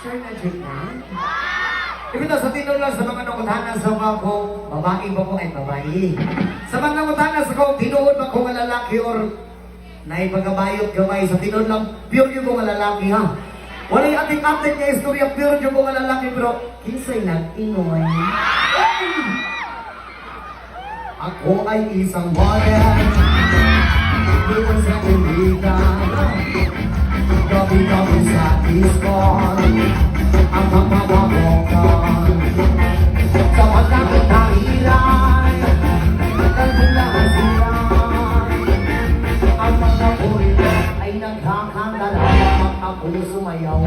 Sure na dyan na? Ibito, sa tinong lang sa mga nangutana sa mga ko, babae ba ko ay babae. Sa mga nangutana sa ko, tinuod ba ko nga lalaki or naipagabayot gamay. Sa tinong lang, pure yung mga lalaki ha. Wala yung ating-ating nga istorya, pure yung mga lalaki, pero kinsay nag-inoy. Ako ay isang model, doon sa ulitan, gabi-gabi sa Discord, ang mga babokan, sa magkakit na ilan, nagkagulahan sila, ang mga puri ay nagkakandala, at ako'y sumayaw,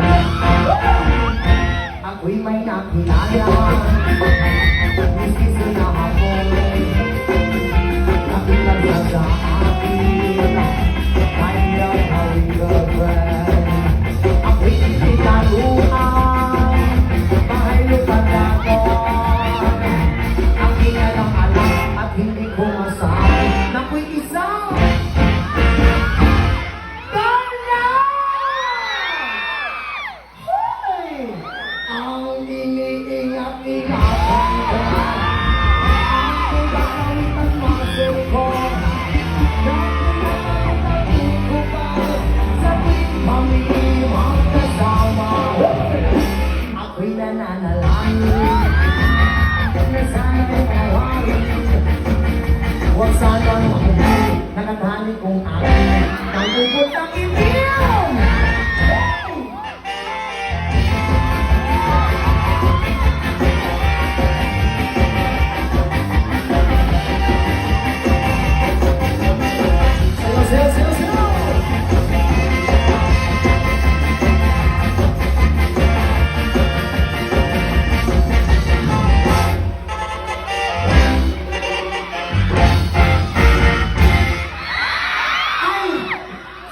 ako'y may nakilala, miski na ako. Sa akin, kind of how we girlfriend. Ako'y ikitaluan, bahay lupat ako. Ang inalang alam at hindi ko masabi na ko'y isang Carla! Hoy! Ang iniingat-ingatan ko, ang gagawin ang muscle ko. Ako'y nananalangin na sana'y tawarin. Huwag sana'ng makulit, nakatali kong akin ang bubot ng ibiyon.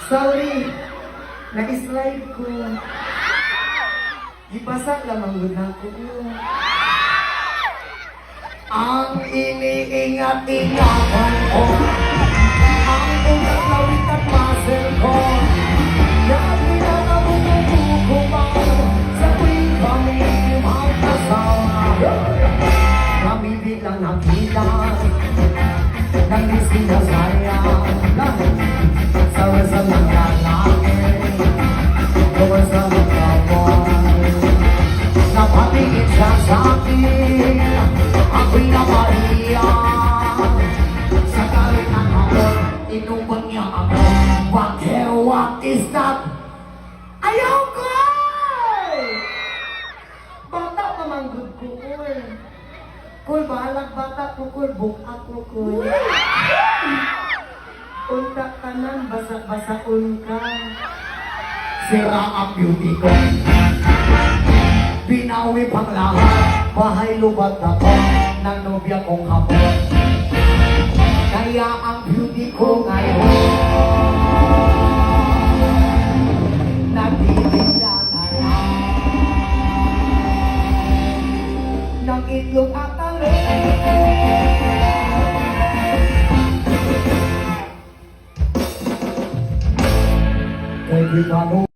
Sorry, na-slide ko. Ipasa lamang guna ko. Ang iniingat-ingatan ko, ang umatlawit at muscle ko, na pinakabubukukupan sa tuwing kami magkasama. Kami biglang nakita ng isinasaya. Sawa sa mga lalaki, gawa sa mga boy. Napatingin siya sa akin, ako'y napahiya. Sa galit ng hapon, inuman niya ako. What is that? Ayaw ko! Bata naman good ko, Kul. Kul, bahalag bata ko, Kul. Bukat ko, Kul. Unta ka nang basa-basaon ka. Sira ang beauty ko. Binawi pang lahat. Bahay lubat ako ng nobya kong hapon. Kaya ang beauty ko ngayon nagtitinda na lang ng itlog at talong. Everybody